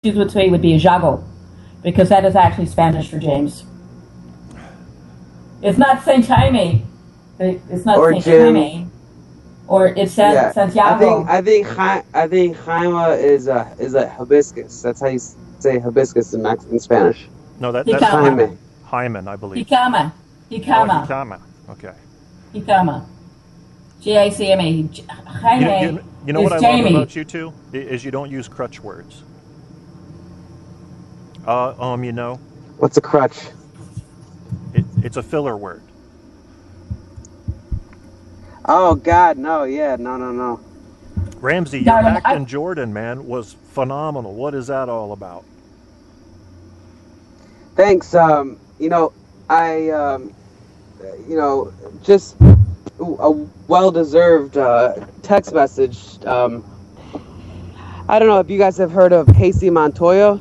would say would be Jago, because that is actually Spanish for James. It's not Saint Jaime. It's not Saint Jaime. Or it's Santiago. I think Jaime is a hibiscus. That's how you say hibiscus in Spanish. No, that's Jaime. Hyman, I believe. Jicama. Oh, Jicama. Okay. Jicama. Jicama. Jaime. You know what I love about you two is you don't use crutch words. You know. What's a crutch? It's a filler word. Oh God, no, yeah, no. Ramzy, your act in Jordan, man, was phenomenal. What is that all about? Thanks. Just a well-deserved text message. I don't know if you guys have heard of Casey Montoya.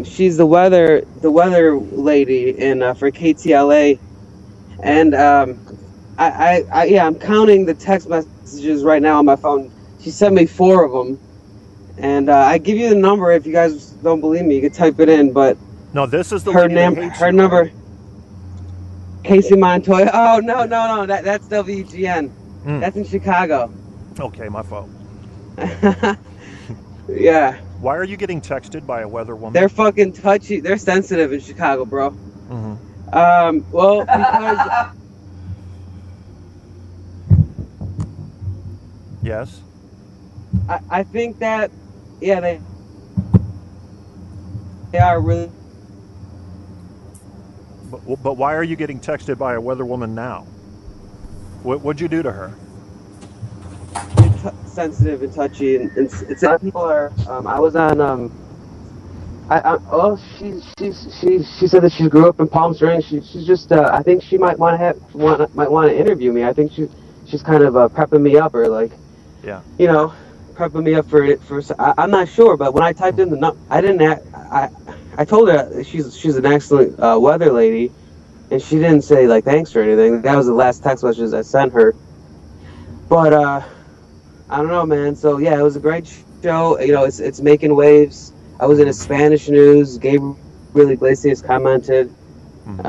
She's the weather lady for KTLA, and I'm counting the text messages right now on my phone. She sent me 4 of them, and I give you the number if you guys don't believe me. You can type it in, but no, this is the her name, her number. Casey Montoya. Oh no, that's WGN. That's in Chicago. Okay, my fault. Yeah. Why are you getting texted by a weather woman? They're fucking touchy. They're sensitive in Chicago, bro. Mm-hmm. Well, because... Yes? I think that, yeah, they are really... But why are you getting texted by a weather woman now? What'd you do to her? Sensitive and touchy, and it's people are. I was on. She said that she grew up in Palm Springs. She's just. I think she might want to interview me. I think she's kind of prepping me up, or like. Yeah. You know, prepping me up for it. I'm not sure, but when I typed in I didn't. I told her she's an excellent weather lady, and she didn't say like thanks or anything. That was the last text message I sent her. But I don't know, man. So yeah, it was a great show. You know, it's making waves. I was in a Spanish news. Gabriel Iglesias commented, it's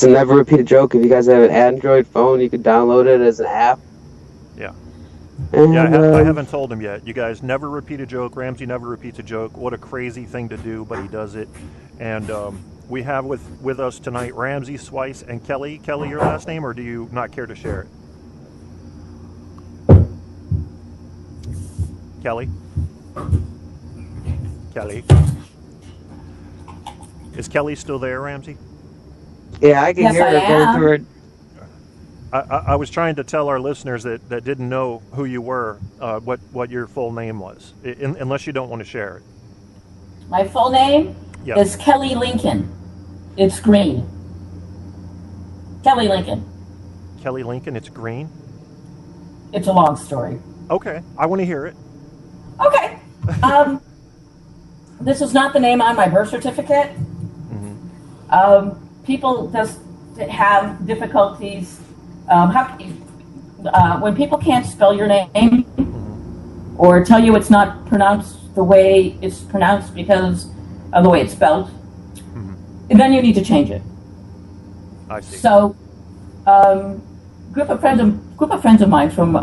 a never repeated joke. If you guys have an Android phone, you could download it as an app. Yeah. And, yeah, I haven't told him yet. You guys never repeat a joke. Ramzy never repeats a joke. What a crazy thing to do, but he does it. And we have with us tonight Ramzy, Swice, and Kelly. Kelly, your last name, or do you not care to share it? Kelly? Kelly? Is Kelly still there, Ramzy? Yeah, I can hear her going through her. I was trying to tell our listeners that didn't know who you were, what your full name was, unless you don't want to share it. My full name is Kelly Lincoln. It's green. Kelly Lincoln. Kelly Lincoln, it's green? It's a long story. Okay, I want to hear it. Okay. This is not the name on my birth certificate. Mm-hmm. People just have difficulties. When people can't spell your name or tell you it's not pronounced the way it's pronounced because of the way it's spelled, then you need to change it. I see. So, group of friends of mine from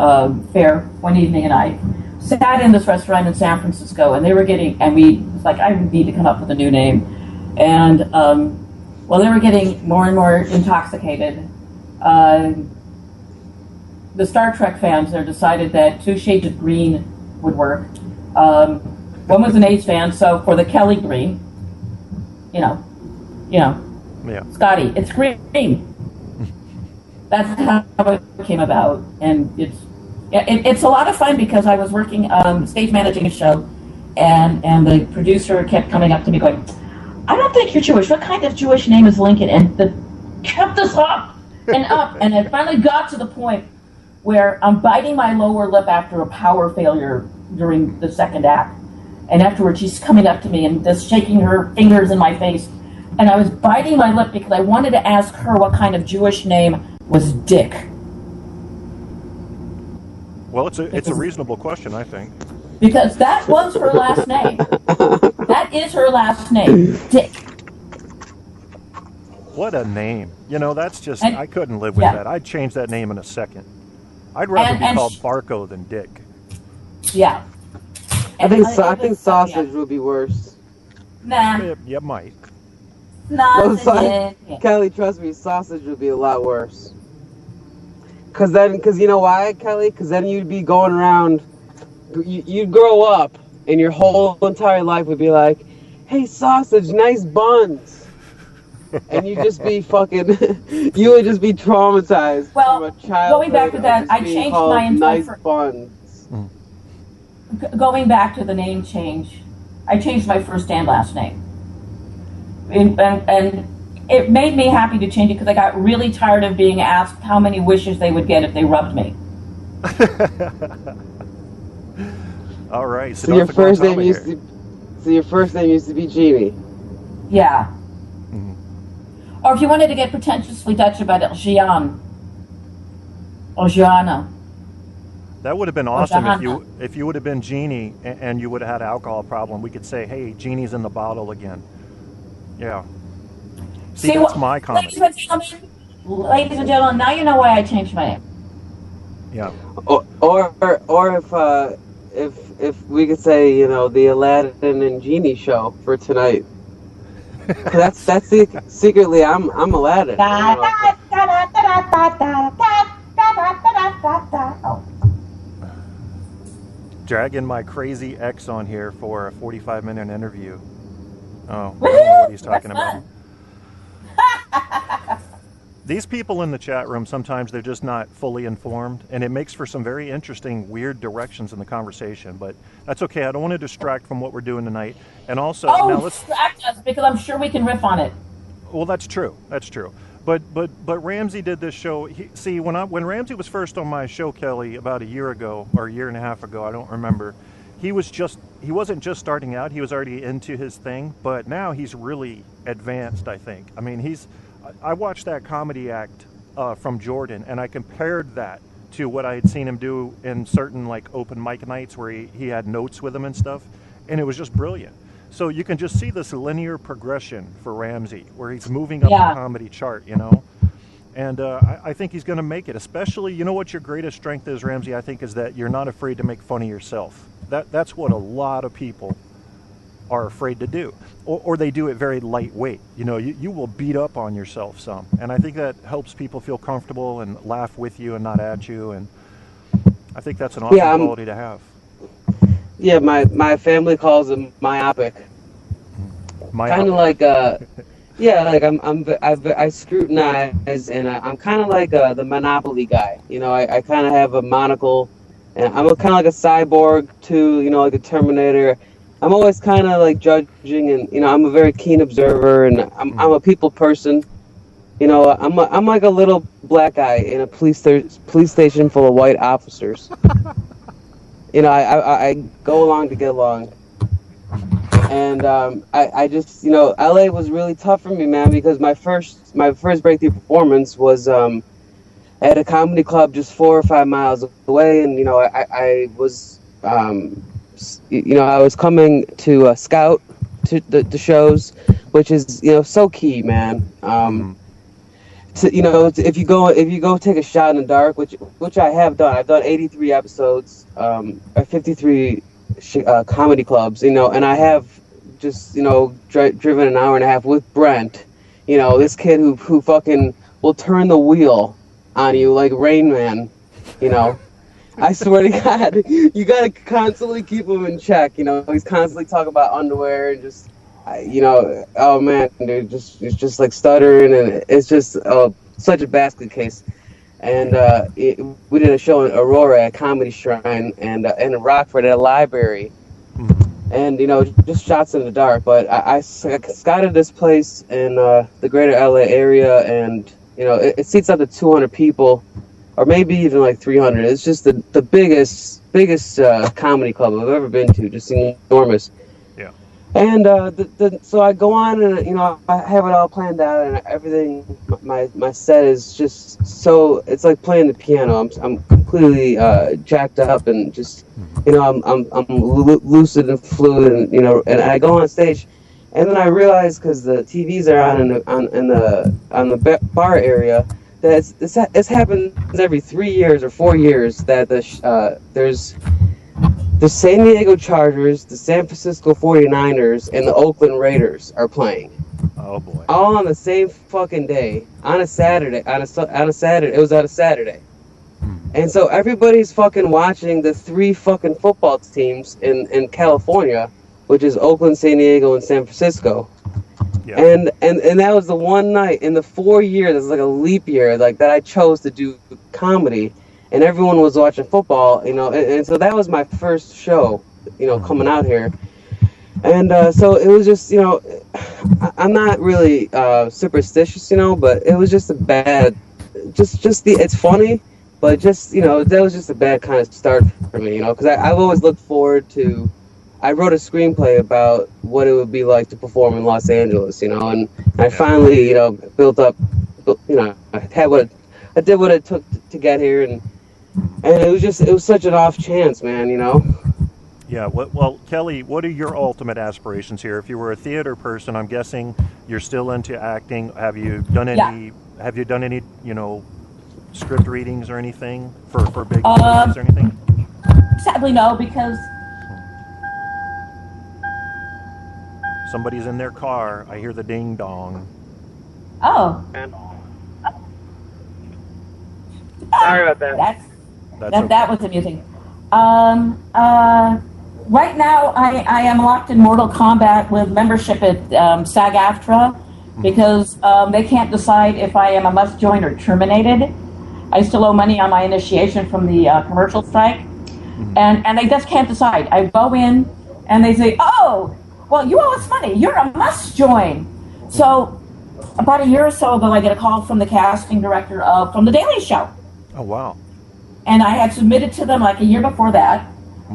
Fair one evening, and I sat in this restaurant in San Francisco, and they were getting, and we was like, I need to come up with a new name, and they were getting more and more intoxicated. The Star Trek fans there decided that 2 shades of green would work. One was an A's fan, so for the Kelly green, you know, Scotty, it's green. That's how it came about, and it's a lot of fun because I was working stage managing a show, and the producer kept coming up to me going, I don't think you're Jewish. What kind of Jewish name is Lincoln? And kept us up and up, and it finally got to the point where I'm biting my lower lip after a power failure during the second act. And afterwards, she's coming up to me and just shaking her fingers in my face. And I was biting my lip because I wanted to ask her what kind of Jewish name was Dick. Well, it's a reasonable question, I think. Because that was her last name. That is her last name, Dick. What a name. That's just, And, I couldn't live with that. I'd change that name in a second. I'd rather be called Barco than Dick. Yeah. I think sausage would be worse. Nah. You might. Sausage. Kelly, trust me, sausage would be a lot worse. Because you know why, Kelly? Because then you'd be going around, you'd grow up, and your whole entire life would be like, hey, sausage, nice buns. And you'd just be fucking, you would just be traumatized from a childhood. Going back to that, I changed my entire... Nice buns. Going back to the name change, I changed my first and last name. And it made me happy to change it because I got really tired of being asked how many wishes they would get if they rubbed me. All right. So your first name used to be Jeannie. Yeah. Or if you wanted to get pretentiously Dutch about it, Jean. Or Joanna. That would have been awesome if you would have been Jeannie and you would have had an alcohol problem. We could say, hey, Jeannie's in the bottle again. Yeah. See that's my comedy. Ladies and gentlemen, now you know why I changed my name. Yeah. Or if we could say, the Aladdin and Genie show for tonight. That's secretly I'm Aladdin. Dragging my crazy ex on here for a 45-minute interview. Oh, I don't know what he's talking about. These people in the chat room, sometimes they're just not fully informed, and it makes for some very interesting, weird directions in the conversation, but that's okay. I don't want to distract from what we're doing tonight. And also, now let's distract us, because I'm sure we can riff on it. Well, that's true. That's true. But Ramzy did this show. When Ramzy was first on my show, Kelly, about a year ago, or a year and a half ago, I don't remember, he wasn't just starting out, he was already into his thing, but now he's really advanced, I think. I mean, I watched that comedy act from Jordan, and I compared that to what I had seen him do in certain open mic nights where he had notes with him and stuff, and it was just brilliant. So you can just see this linear progression for Ramzy, where he's moving up the comedy chart, And I think he's going to make it, especially, what your greatest strength is, Ramzy, I think, is that you're not afraid to make fun of yourself. That's what a lot of people are afraid to do. Or they do it very lightweight. You will beat up on yourself some. And I think that helps people feel comfortable and laugh with you and not at you. And I think that's an awesome quality to have. Yeah, my family calls him myopic. Kind of like I scrutinize, and I'm kind of like the Monopoly guy. I kind of have a monocle, and I'm kind of like a cyborg too. Like a Terminator. I'm always kind of judging, and I'm a very keen observer, and I'm a people person. I'm like a little black guy in a police station full of white officers. I go along to get along. And I just, LA was really tough for me, man, because my first breakthrough performance was at a comedy club just 4 or 5 miles away, and I was I was coming to scout to the shows, which is so key, man. If you go take a shot in the dark, which I have done. I've done 83 episodes, 53 comedy clubs, and I have just driven an hour and a half with Brent, this kid who fucking will turn the wheel on you like Rain Man, I swear to God, you gotta constantly keep him in check. He's constantly talking about underwear and just, oh man, dude, it's just like stuttering, and it's just such a basket case. And we did a show in Aurora at Comedy Shrine, and in Rockford at a library, and just shots in the dark. But I scouted this place in the greater LA area, and it seats up to 200 people. Or maybe even 300. It's just the biggest comedy club I've ever been to. Just enormous. Yeah. And so I go on, and I have it all planned out, and everything. My set is just so, it's like playing the piano. I'm completely jacked up, and just I'm lucid and fluid, and I go on stage, and then I realize, because the TVs are on in the bar area, that this happens every 3 years or 4 years, that there's the San Diego Chargers, the San Francisco 49ers, and the Oakland Raiders are playing. Oh boy! All on the same fucking day, on a Saturday. On a Saturday, it was on a Saturday, and so everybody's fucking watching the 3 fucking football teams in California, which is Oakland, San Diego, and San Francisco. Yeah. And that was the one night in the 4 years. It's like a leap year, like that I chose to do comedy. And everyone was watching football, and so that was my first show, coming out here. And so it was just, I'm not really superstitious, but it was just a bad, it's funny, but just, that was just a bad kind of start for me, because I've always looked forward to, I wrote a screenplay about what it would be like to perform in Los Angeles, and I finally, built up, I did what it took to get here, and it was such an off chance, man, Yeah. Well, Kelly, what are your ultimate aspirations here? If you were a theater person, I'm guessing you're still into acting. Have you done any? Yeah. Have you done any? Script readings or anything for big movies or anything? Sadly, no, because Somebody's in their car. I hear the ding dong. oh, Sorry about that. that was amusing. Right now, I am locked in Mortal Kombat with membership at SAG-AFTRA because they can't decide if I am a must join or terminated. I still owe money on my initiation from the commercial strike, and they just can't decide. I go in, and they say, "Oh, well, you owe us money. You're a must join." So, about a year or so ago, I get a call from the casting director from The Daily Show. Oh wow! And I had submitted to them like a year before that,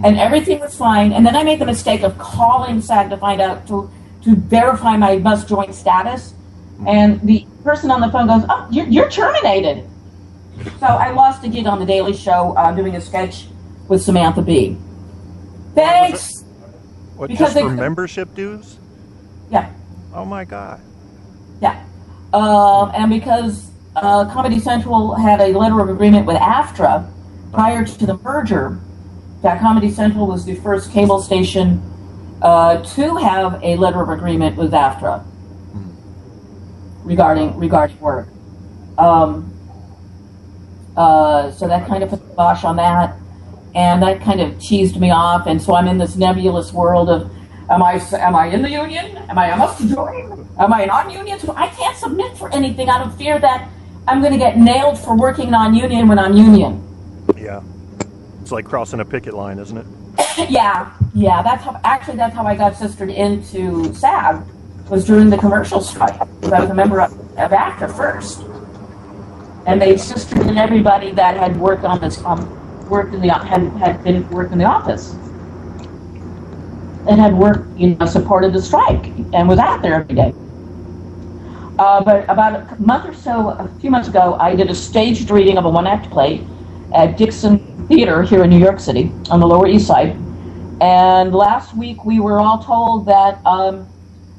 and everything was fine. And then I made the mistake of calling SAG to find out, to verify my must join status. And the person on the phone goes, "Oh, you're terminated." So I lost a gig on The Daily Show doing a sketch with Samantha Bee. Thanks. What, Because just for they- membership dues? Yeah, Oh my god! yeah. And because Comedy Central had a letter of agreement with AFTRA prior to the merger, that Comedy Central was the first cable station to have a letter of agreement with AFTRA regarding work. So that kind of put the kibosh on that, and that kind of teased me off. And so I'm in this nebulous world of, am I in the union? Am I a must join? Am I non-union? So I can't submit for anything out of fear that I'm going to get nailed for working non-union when I'm union. Yeah, it's like crossing a picket line, isn't it? Yeah. That's how I got sistered into SAG, was during the commercial strike, because I was a member of AFTRA first, and they sistered in everybody that had worked on this, worked in the office, and had worked, supported the strike, and was out there every day. But about a few months ago, I did a staged reading of a one-act play at Dixon Theater here in New York City on the Lower East Side. And last week, we were all told that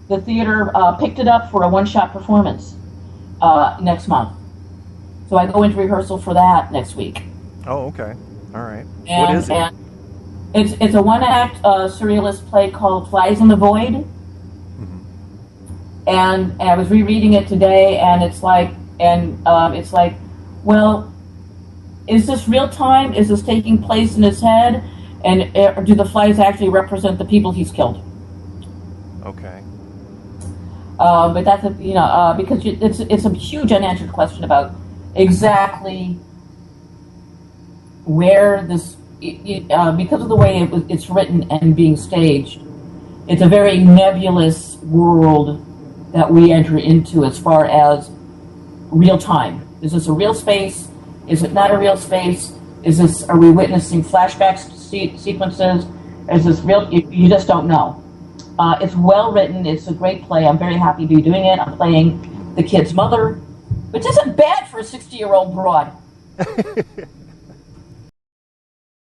the theater picked it up for a one-shot performance next month. So I go into rehearsal for that next week. Oh, okay. All right. And, What is it? And it's a one-act surrealist play called Flies in the Void. And I was rereading it today, and it's like, well, is this real time? Is this taking place in his head? And do the flies actually represent the people he's killed? Okay. But that's because it's a huge unanswered question about exactly where this, because of the way it's written and being staged, it's a very nebulous world that we enter into as far as real time. Is this a real space? Is it not a real space? Are we witnessing flashback sequences? Is this real? You just don't know. It's well written. It's a great play. I'm very happy to be doing it. I'm playing the kid's mother, which isn't bad for a 60-year-old broad.